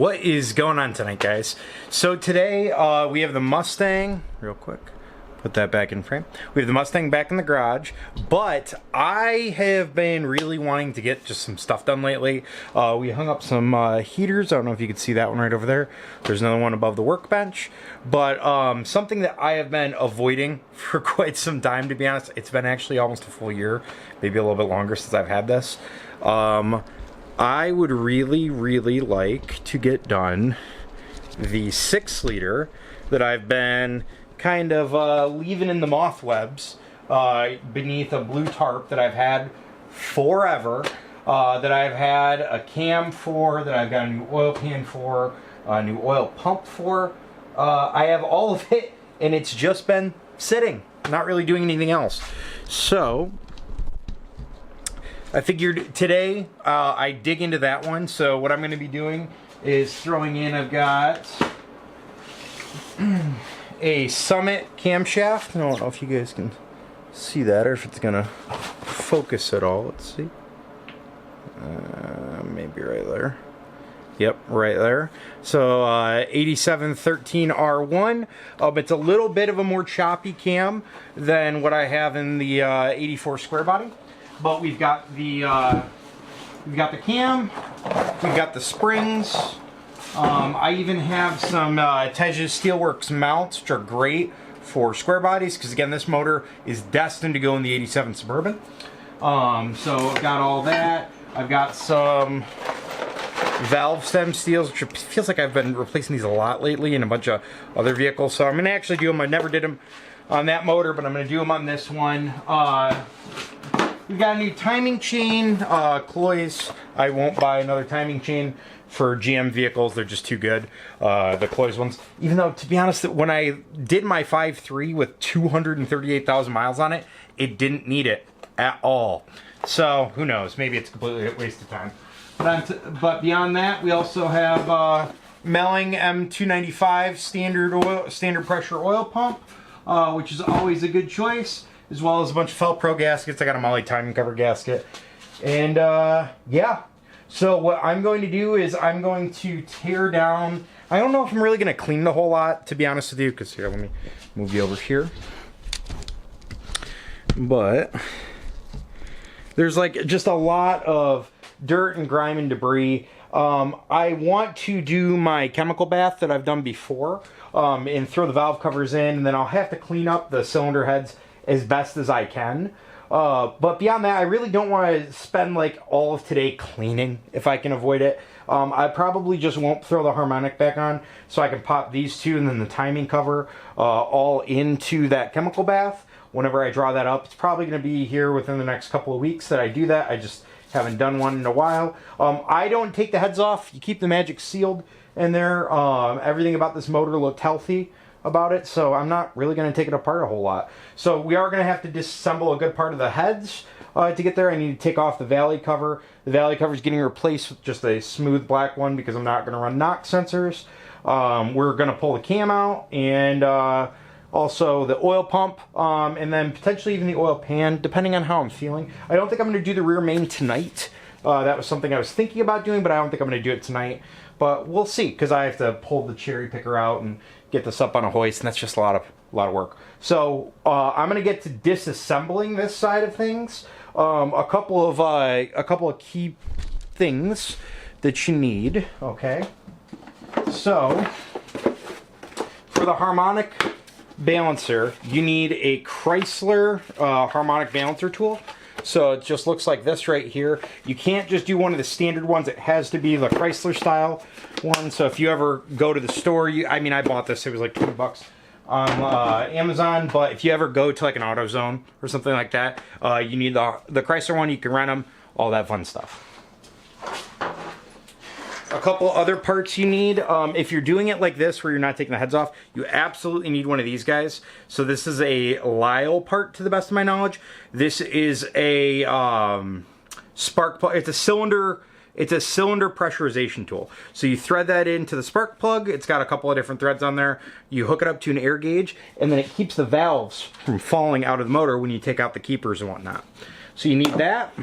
What is going on tonight, guys? So today we have the Mustang, real quick, put that back in frame. We have the Mustang back in the garage, but I have been really wanting to get just some stuff done lately. We hung up some heaters. I don't know if you can see that one right over there. There's another one above the workbench. But something that I have been avoiding for quite some time, to be honest. It's been actually almost a full year, maybe a little bit longer since I've had this. I would really like to get done the 6-liter that I've been kind of leaving in the moth webs beneath a blue tarp that I've had forever, that I've had a cam for, that I've got a new oil pan for, a new oil pump for. I have all of it, and it's just been sitting, not really doing anything else. So I figured today I dig into that one. So what I'm going to be doing is throwing in, I've got a Summit camshaft. I don't know if you guys can see that or if it's going to focus at all. Let's see. Maybe right there. Yep, right there. So 8713R1. It's a little bit of a more choppy cam than what I have in the 84 square body. But we've got the cam, we've got the springs. I even have some Tejas Steelworks mounts, which are great for square bodies, because again, this motor is destined to go in the 87 Suburban. So I've got all that. I've got some valve stem steels, which feels like I've been replacing these a lot lately in a bunch of other vehicles. So I'm going to actually do them. I never did them on that motor, but I'm going to do them on this one. We've got a new timing chain, Cloys. I won't buy another timing chain for GM vehicles. They're just too good, the Cloys ones. Even though, to be honest, when I did my 5.3 with 238,000 miles on it, it didn't need it at all. So, who knows? Maybe it's completely a waste of time. But beyond that, we also have Melling M295 standard pressure oil pump, which is always a good choice, as well as a bunch of Felpro gaskets. I got a Molly timing cover gasket. And yeah, so what I'm going to do is I'm going to tear down, I don't know if I'm really going to clean the whole lot, to be honest with you, because here, let me move you over here. But there's like just a lot of dirt and grime and debris. I want to do my chemical bath that I've done before, and throw the valve covers in, and then I'll have to clean up the cylinder heads as best as I can. But beyond that, I really don't want to spend like all of today cleaning if I can avoid it. I probably just won't throw the harmonic back on, so I can pop these two and then the timing cover all into that chemical bath whenever I draw that up. It's probably going to be here within the next couple of weeks that I do that. I just haven't done one in a while. I don't take the heads off. You keep the magic sealed in there. Everything about this motor looked healthy about it, so I'm not really going to take it apart a whole lot. So we are going to have to disassemble a good part of the heads to get there. I need to take off the valley cover. The valley cover is getting replaced with just a smooth black one because I'm not going to run knock sensors. We're going to pull the cam out, and also the oil pump, and then potentially even the oil pan, depending on how I'm feeling. I don't think I'm going to do the rear main tonight. That was something I was thinking about doing, but I don't think I'm going to do it tonight. But we'll see, because I have to pull the cherry picker out and get this up on a hoist, and that's just a lot of work. So I'm going to get to disassembling this side of things. A couple of key things that you need. Okay. So for the harmonic balancer, you need a Chrysler harmonic balancer tool. So it just looks like this right here. You can't just do one of the standard ones. It has to be the Chrysler style one. So if you ever go to the store, I mean, I bought this. It was like $20 on Amazon. But if you ever go to like an AutoZone or something like that, you need the Chrysler one. You can rent them, all that fun stuff. A couple other parts you need. If you're doing it like this, where you're not taking the heads off, you absolutely need one of these guys. So this is a Lyle part, to the best of my knowledge. This is a spark plug. It's a cylinder pressurization tool. So you thread that into the spark plug. It's got a couple of different threads on there. You hook it up to an air gauge, and then it keeps the valves from falling out of the motor when you take out the keepers and whatnot. So you need that.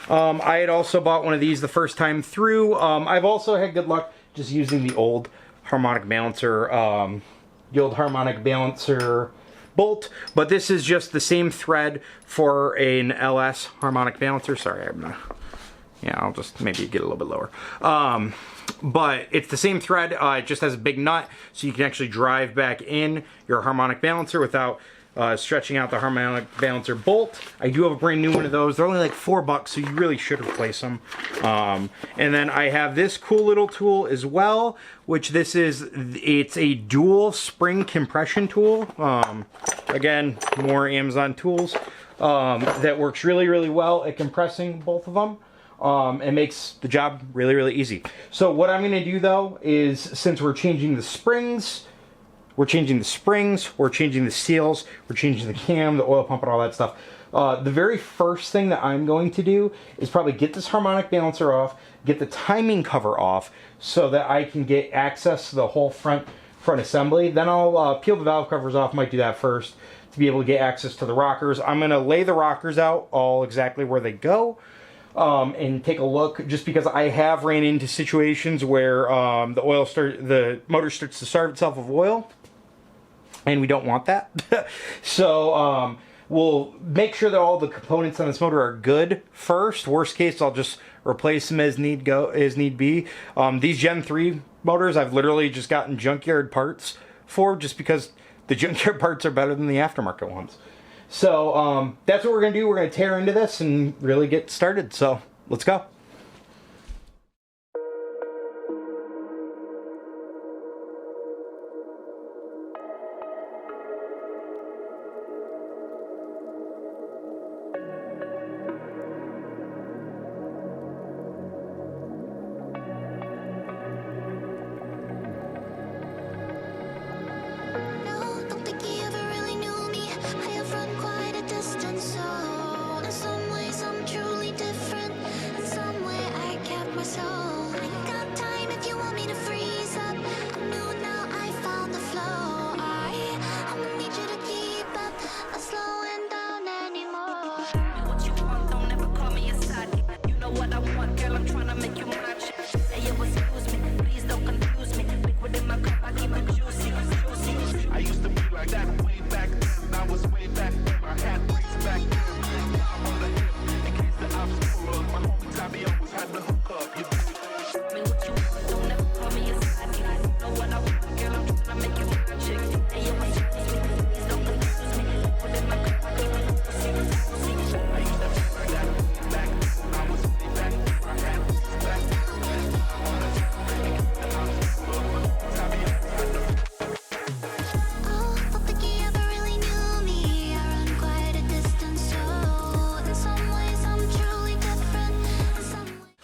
I had also bought one of these the first time through. I've also had good luck just using the old harmonic balancer, bolt, but this is just the same thread for an LS harmonic balancer. Sorry, yeah, I'll just maybe get a little bit lower. But it's the same thread, it just has a big nut, so you can actually drive back in your harmonic balancer without stretching out the harmonic balancer bolt. I do have a brand new one of those. They're only like $4, so you really should replace them. And then I have this cool little tool as well, which it's a dual spring compression tool. Again, more Amazon tools. That works really, really well at compressing both of them. It makes the job really, really easy. So what I'm going to do though is, since we're changing the springs, we're changing the seals, we're changing the cam, the oil pump, and all that stuff. The very first thing that I'm going to do is probably get this harmonic balancer off, get the timing cover off, so that I can get access to the whole front assembly. Then I'll peel the valve covers off, might do that first, to be able to get access to the rockers. I'm going to lay the rockers out all exactly where they go. And take a look, just because I have ran into situations where the motor starts to starve itself of oil, and we don't want that. So we'll make sure that all the components on this motor are good first. Worst case, I'll just replace them as need be. These Gen 3 motors, I've literally just gotten junkyard parts for, just because the junkyard parts are better than the aftermarket ones. So that's what we're going to do. We're going to tear into this and really get started. So let's go.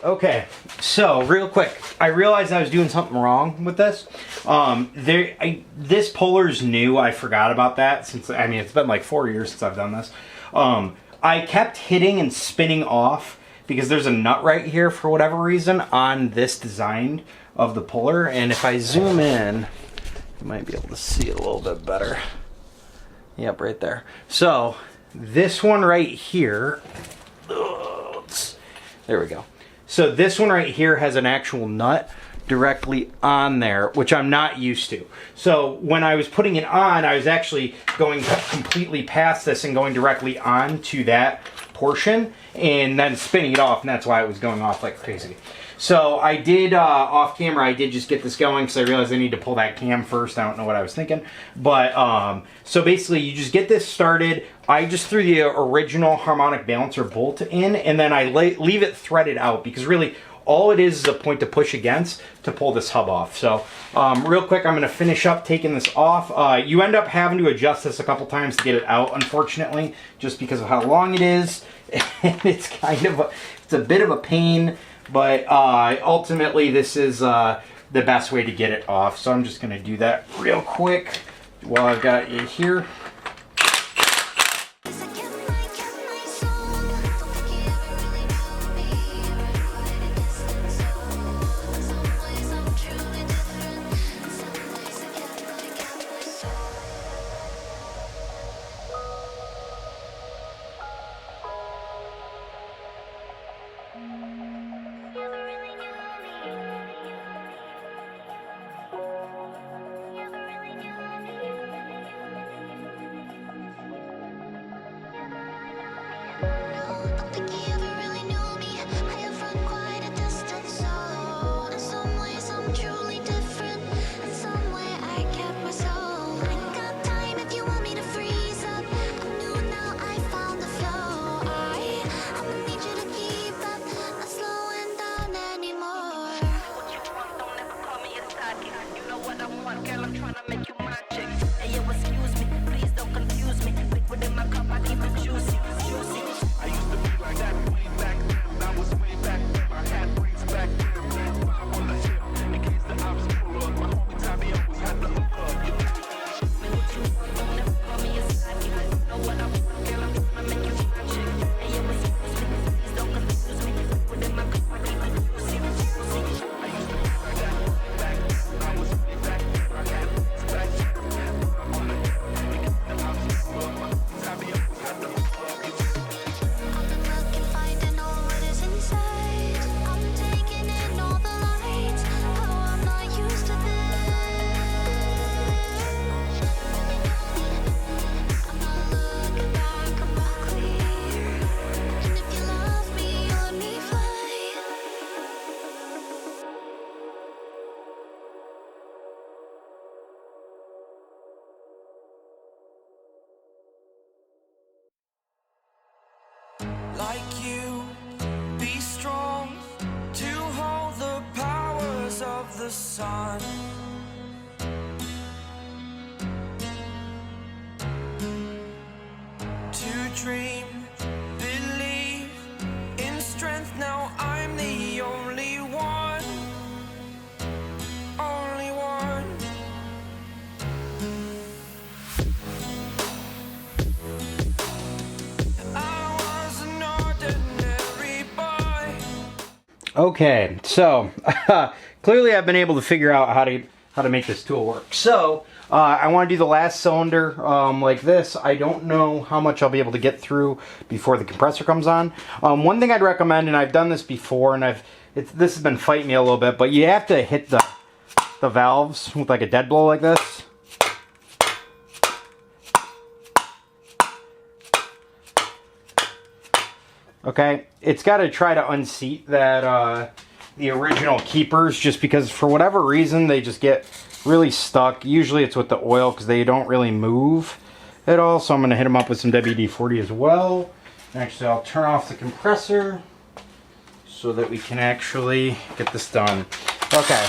Okay, so real quick, I realized I was doing something wrong with this. This Polar's new. I forgot about that since, I mean, it's been like 4 years since I've done this. I kept hitting and spinning off because there's a nut right here for whatever reason on this design of the Polar. And if I zoom in, you might be able to see it a little bit better. Yep, right there. So this one right here, there we go. So this one right here has an actual nut directly on there, which I'm not used to. So when I was putting it on, I was actually going completely past this and going directly onto that portion and then spinning it off, and that's why it was going off like crazy. So I did, off camera, I did just get this going because I realized I need to pull that cam first. I don't know what I was thinking. But, so basically you just get this started. I just threw the original harmonic balancer bolt in, and then I leave it threaded out because really all it is a point to push against to pull this hub off. So real quick, I'm going to finish up taking this off. You end up having to adjust this a couple times to get it out, unfortunately, just because of how long it is. It's kind of it's a bit of a pain. But ultimately, this is the best way to get it off. So I'm just going to do that real quick while I've got you here. like you, be strong to hold the powers of the sun. To dream, believe in strength, now I'm the only one. Only one. I was an ordinary boy. Okay, so clearly I've been able to figure out how to make this tool work. So I want to do the last cylinder like this. I don't know how much I'll be able to get through before the compressor comes on. One thing I'd recommend, and I've done this before, and this has been fighting me a little bit, but you have to hit the valves with like a dead blow like this. Okay, it's got to try to unseat that the original keepers, just because for whatever reason they just get really stuck. Usually it's with the oil because they don't really move at all. So I'm going to hit them up with some WD-40 as well. Actually, I'll turn off the compressor so that we can actually get this done. Okay.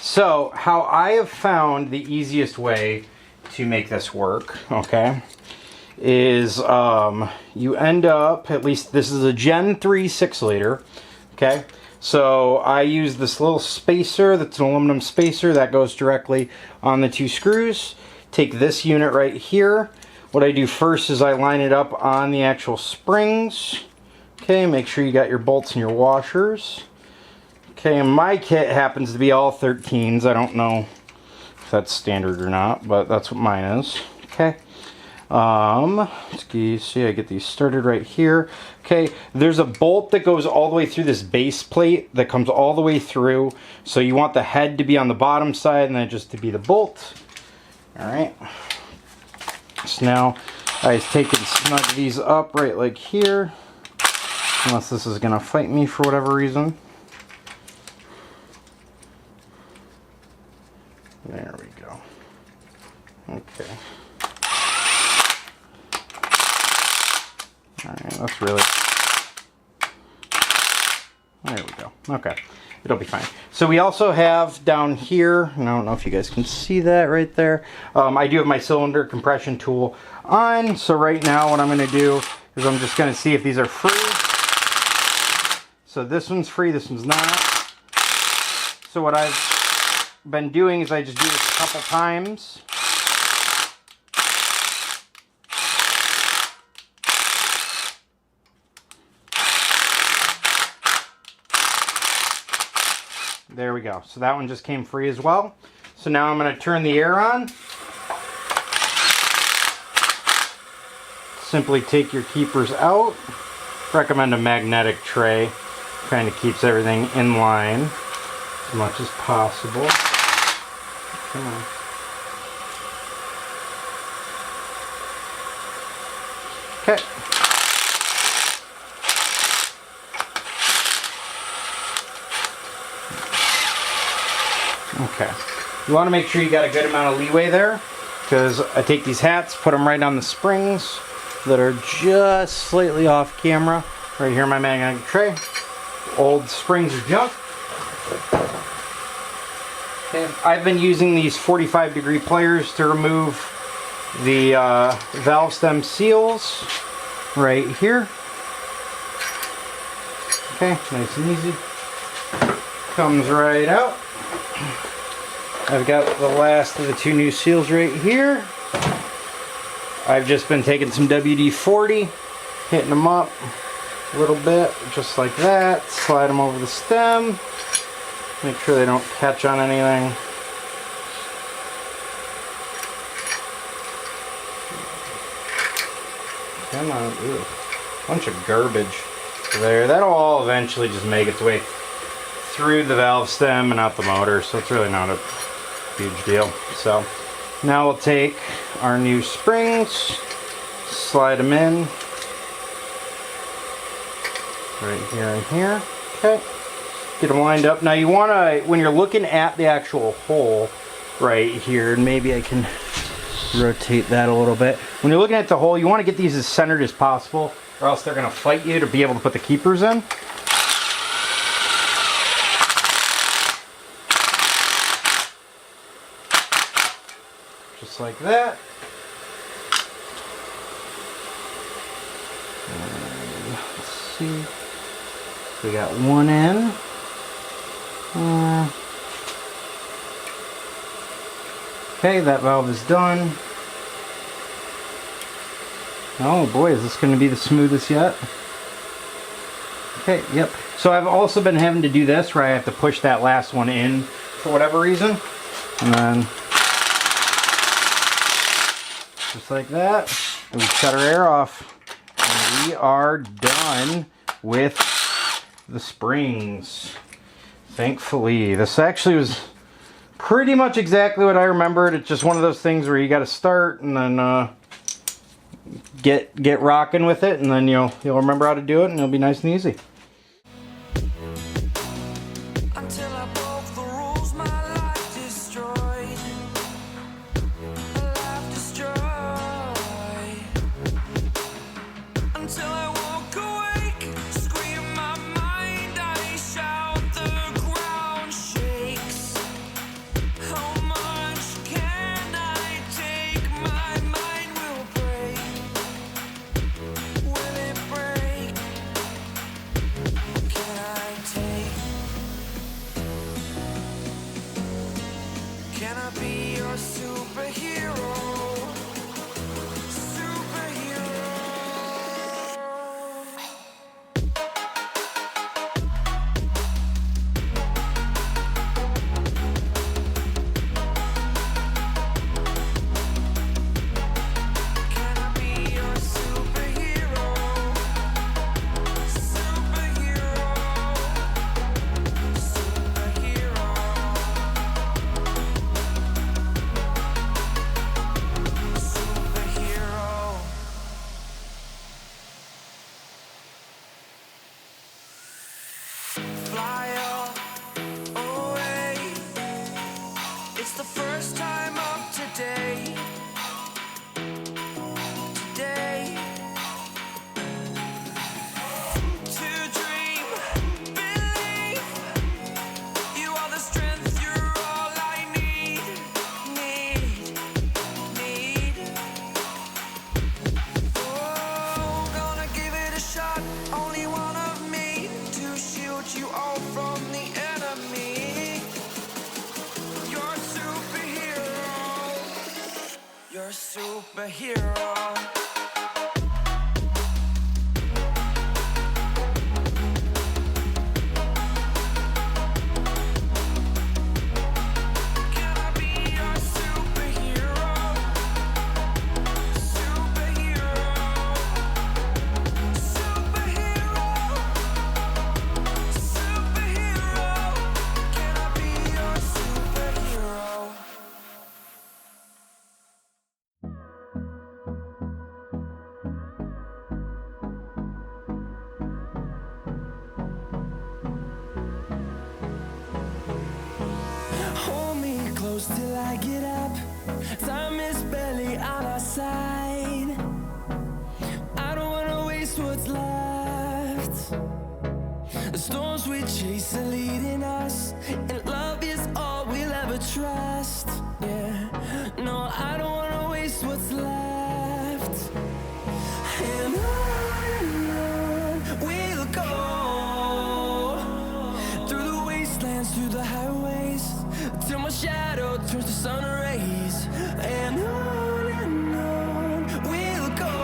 So how I have found the easiest way to make this work, okay, is you end up, at least this is a Gen 3 6-liter, okay? So I use this little spacer that's an aluminum spacer that goes directly on the 2 screws. Take this unit right here. What I do first is I line it up on the actual springs. Okay, make sure you got your bolts and your washers. Okay, and my kit happens to be all 13s. I don't know if that's standard or not, but that's what mine is. Okay. See, I get these started right here. Okay, there's a bolt that goes all the way through this base plate that comes all the way through. So you want the head to be on the bottom side and then just to be the bolt. Alright. So now I take and snug these up right like here. Unless this is going to fight me for whatever reason. There we go. Okay. Alright, that's really... There we go. Okay. It'll be fine. So we also have down here, and I don't know if you guys can see that right there. I do have my cylinder compression tool on. So right now what I'm going to do is I'm just going to see if these are free. So this one's free, this one's not. So what I've been doing is I just do this a couple times. There we go. So that one just came free as well. So now I'm going to turn the air on. Simply take your keepers out. Recommend a magnetic tray. Kind of keeps everything in line as much as possible. Come on. Okay. Okay, you want to make sure you got a good amount of leeway there, because I take these hats, put them right on the springs that are just slightly off camera, right here in my magnetic tray. Old springs are junk. Okay, I've been using these 45-degree pliers to remove the valve stem seals right here. Okay, nice and easy. Comes right out. I've got the last of the 2 new seals right here. I've just been taking some WD-40, hitting them up a little bit, just like that. Slide them over the stem. Make sure they don't catch on anything. Come on, ooh, bunch of garbage there. That'll all eventually just make its way through the valve stem and out the motor, so it's really not a huge deal. So now we'll take our new springs, slide them in right here and here. Okay, get them lined up. Now you want to, when you're looking at the actual hole right here, and maybe I can rotate that a little bit. When you're looking at the hole, you want to get these as centered as possible, or else they're going to fight you to be able to put the keepers in. Just like that. And let's see. We got one in. Okay, that valve is done. Oh boy, is this going to be the smoothest yet? Okay, yep. So I've also been having to do this where I have to push that last one in for whatever reason. And then just like that, and we shut our air off. And we are done with the springs. Thankfully, this actually was pretty much exactly what I remembered. It's just one of those things where you got to start and then get rocking with it, and then you'll remember how to do it, and it'll be nice and easy. Until I broke the rules, my life destroyed. Life destroyed. Until I walk awake, scream my mind, I shout, the ground shakes. How much can I take? My mind will break. Will it break? Can I take? Can I be your superhero? Superhero. Can I be your superhero? Superhero. Superhero. Superhero. Fly away. It's the first time of today. Today. To dream, believe. You are the strength, you're all I need. Oh, gonna give it a shot. Only one of me to shield you all from the enemy. You're a superhero. You're a superhero. Can I be your superhero? Superhero. Superhero. Superhero. Can I be your superhero? Hold me close till I get up. Time is barely on our side. I don't wanna waste what's left. The storms we chase are leading us, and love is all we'll ever trust. Yeah, no, I don't wanna waste what's left. And on we'll go, through the wastelands, through the highways, till my shadow turns to sun rays. And on we'll go,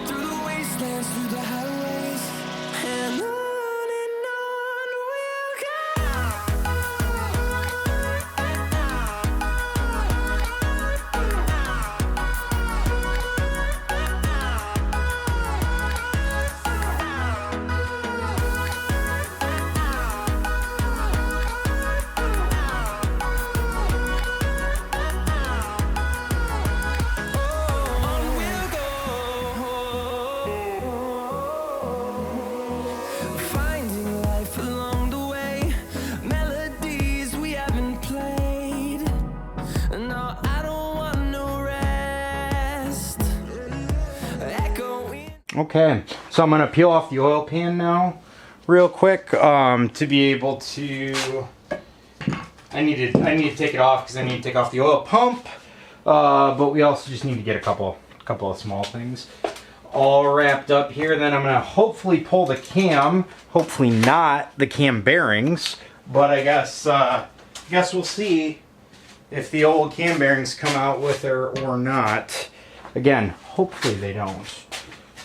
through the wastelands, through the highways, and on we'll go. Okay, so I'm gonna peel off the oil pan now real quick to be able to, I need to take it off because I need to take off the oil pump, but we also just need to get a couple of small things all wrapped up here. Then I'm gonna hopefully pull the cam, hopefully not the cam bearings, but I guess we'll see if the old cam bearings come out with her or not. Again, hopefully they don't.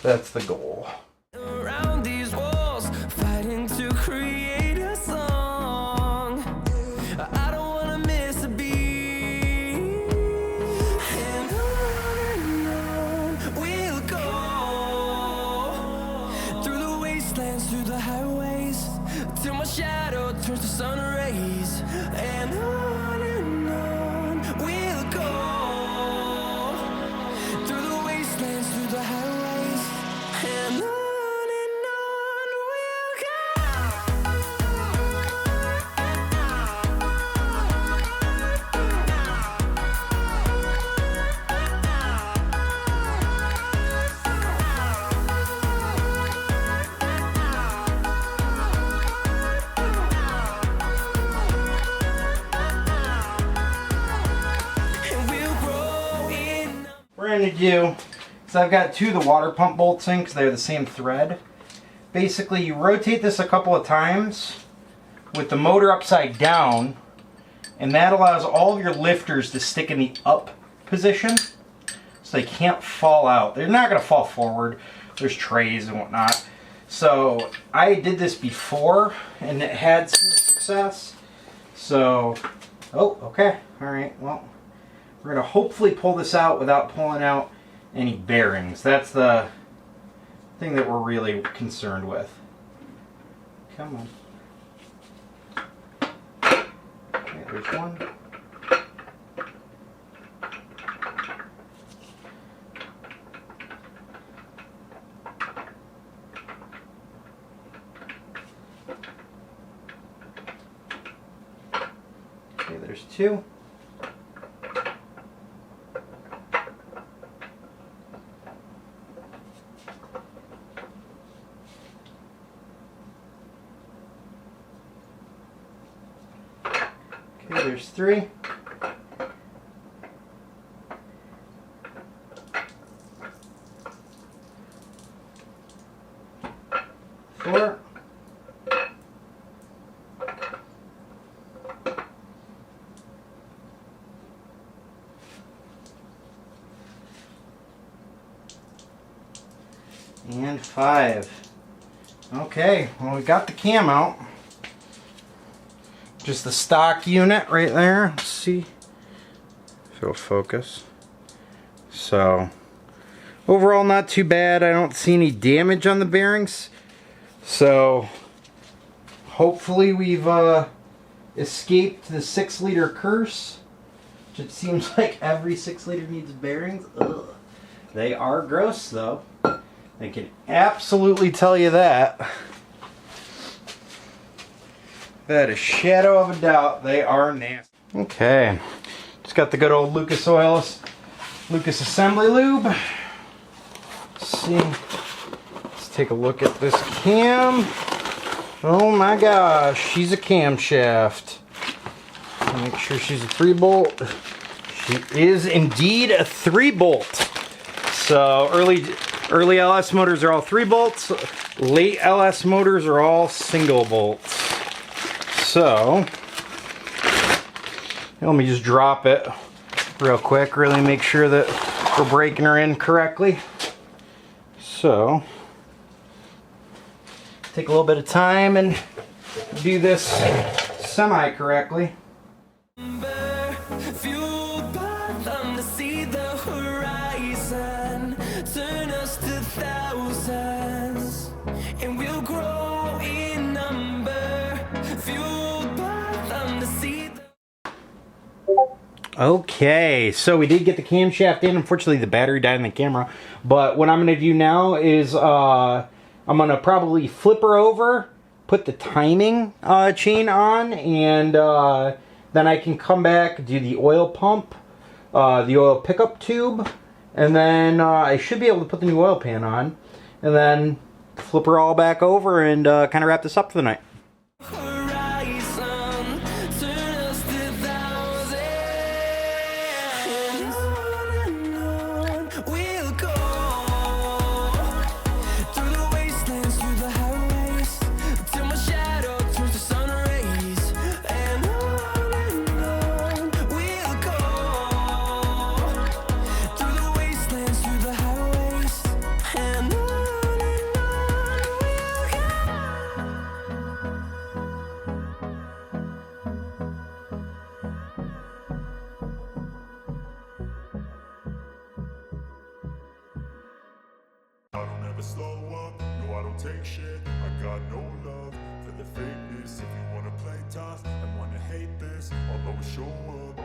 That's the goal. Around these walls, fighting to create a song. I don't wanna miss a beat. And on we'll go. Through the wastelands, through the highways, till my shadow turns to sun rays. And on we'll go. Through the wastelands, through the highways, and on we'll What we're gonna do, so I've got two of the water pump bolts in because they're the same thread. Basically, you rotate this a couple of times with the motor upside down, and that allows all of your lifters to stick in the up position so they can't fall out. They're not gonna fall forward. There's trays and whatnot. So I did this before and it had some success. So, oh, okay, all right, well, we're gonna hopefully pull this out without pulling out any bearings. That's the thing that we're really concerned with. Come on. Okay, there's one. Okay, there's two. Okay, there's three. Four. And five. Okay, well, we got the cam out. Just the stock unit right there. Let's see if it'll focus. So overall not too bad. I don't see any damage on the bearings. So hopefully we've escaped the 6-liter curse. Which it seems like every 6-liter needs bearings. Ugh. They are gross though. I can absolutely tell you that. Without a shadow of a doubt, they are nasty. Okay, just got the good old Lucas Assembly Lube. Let's see. Let's take a look at this cam. Oh my gosh, she's a camshaft. Make sure she's a 3-bolt. She is indeed a 3-bolt. So early LS motors are all 3 bolts. Late LS motors are all single bolts. So let me just drop it real quick, really make sure that we're breaking her in correctly. So take a little bit of time and do this semi-correctly. fueled by them to see the horizon, turn us to thousands, and we'll grow in number, fueled by them to see the... Okay, so we did get the camshaft in. Unfortunately, the battery died in the camera. But what I'm going to do now is I'm going to probably flip her over, put the timing chain on, and then I can come back, do the oil pump, the oil pickup tube, and then I should be able to put the new oil pan on. and then flip her all back over and kind of wrap this up for the night. Horizon, turn us to thousands, and on we'll go, through the wastelands, through the highways, till my shadow turns to sun rays, and on we'll go, through the wastelands, through the highways, and on we'll go. I don't ever slow up, no I don't take shit. I got no love for the fakeness. If you wanna play tough and wanna hate this, I'll always show up.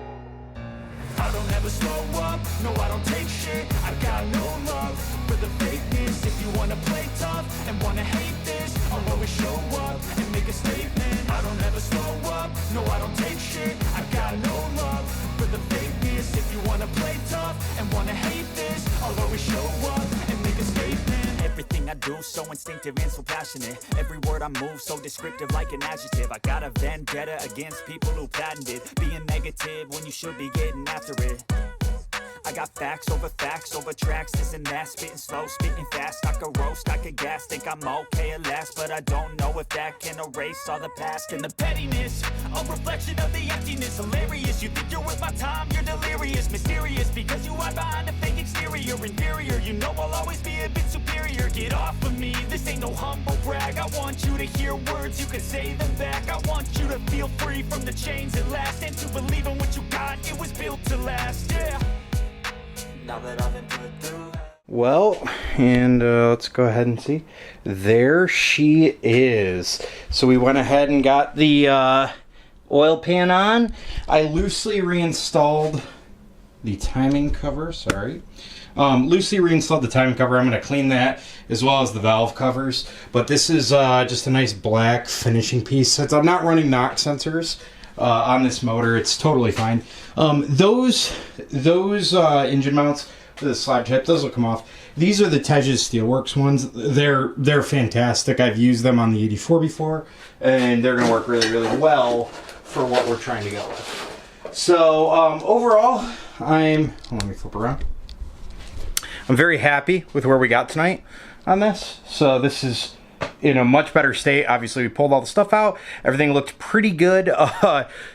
I don't ever slow up, no I don't take shit. I got no love for the fakeness. If you wanna play tough and wanna hate this, I'll always show up and make a statement. I don't ever slow up, no I don't take shit. I got no love for the fakeness. If you wanna play tough and wanna hate this, I'll always show up and make a statement. Everything I do so instinctive and so passionate. Every word I move so descriptive like an adjective. I got a vendetta against people who patented being negative when you should be getting after it. I got facts over tracks, this and that. Spitting slow, spitting fast. I could roast, I could gas. Think I'm okay at last, but I don't know if that can erase all the past. And the pettiness, a reflection of the emptiness. Hilarious, you think you're worth my time, you're delirious. Mysterious, because you hide behind a fake exterior. Inferior, you know I'll always be a bit superior. Get off of me, this ain't no humble brag. I want you to hear words, you can say them back. I want you to feel free from the chains at last, and to believe in what you got, it was built to last, yeah. Now that I've been put through. Well, and let's go ahead and see. There she is. So we went ahead and got the oil pan on. I loosely reinstalled the timing cover, loosely reinstalled the timing cover. I'm going to clean that as well as the valve covers. But this is just a nice black finishing piece. Since I'm not running knock sensors on this motor, it's totally fine. Those engine mounts for the slab tip, those will come off. These are the Tejas Steelworks ones. They're fantastic. I've used them on the 84 before, and they're going to work really, really well for what we're trying to go with. So overall, let me flip around. I'm very happy with where we got tonight on this. So this is in a much better state. Obviously, we pulled all the stuff out. Everything looked pretty good.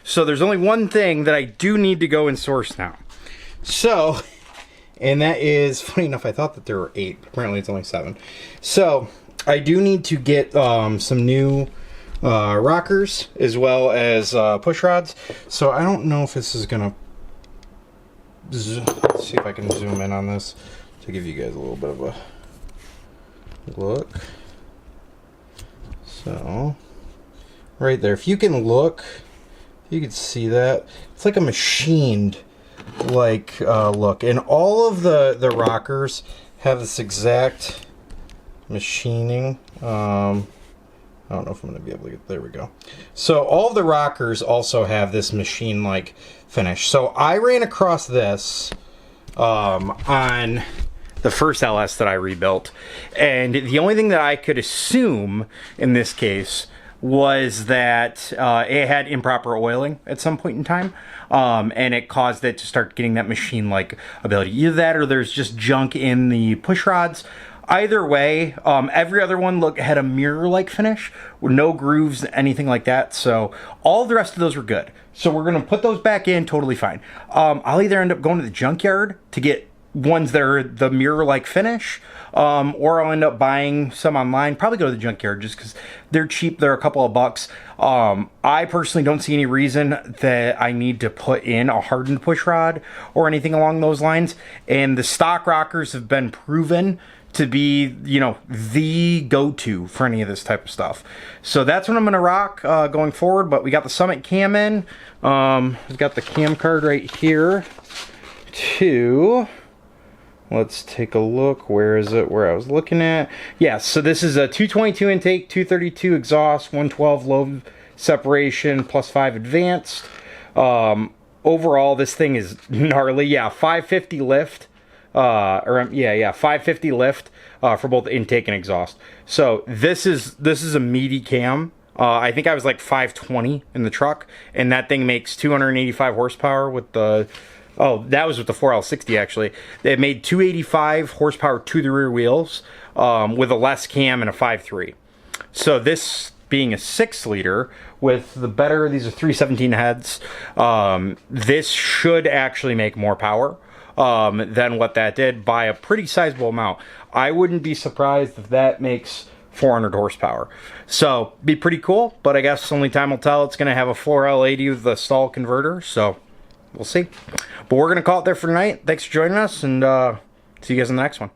So there's only one thing that I do need to go and source now. So, and that is, funny enough, I thought that there were 8. Apparently, it's only 7. So I do need to get some new rockers as well as push rods. So I don't know if this is gonna. Let's see if I can zoom in on this to give you guys a little bit of a look. So, right there, if you can look, you can see that. It's like a machined, look. And all of the rockers have this exact machining. I don't know if I'm going to be able to get, there we go. So all of the rockers also have this machine-like finish. So I ran across this on the first LS that I rebuilt, and the only thing that I could assume in this case was that it had improper oiling at some point in time, and it caused it to start getting that machine-like ability. Either that or there's just junk in the push rods. Either way, every other one had a mirror-like finish, with no grooves, anything like that. So all the rest of those were good. So we're going to put those back in, totally fine. I'll either end up going to the junkyard to get ones that are the mirror-like finish, or I'll end up buying some online. Probably go to the junkyard just because they're cheap. They're a couple of bucks. I personally don't see any reason that I need to put in a hardened push rod or anything along those lines. And the stock rockers have been proven to be, the go-to for any of this type of stuff. So that's what I'm going to rock going forward. But we got the Summit Cam in. We've got the cam card right here too. Let's take a look. Where is it? Where I was looking at. Yeah, so this is a 222 intake, 232 exhaust, 112 low separation, +5 advanced. Overall, this thing is gnarly. Yeah, 550 lift Yeah, 550 lift for both intake and exhaust. So this is a meaty cam. I think I was like 520 in the truck, and that thing makes 285 horsepower with the, oh, that was with the 4L60 actually. It made 285 horsepower to the rear wheels with a less cam and a 5.3. So this being a 6-liter with the better, these are 317 heads, this should actually make more power than what that did by a pretty sizable amount. I wouldn't be surprised if that makes 400 horsepower. So be pretty cool, but I guess only time will tell. It's going to have a 4L80 with the stall converter, so we'll see. But we're going to call it there for tonight. Thanks for joining us, and see you guys in the next one.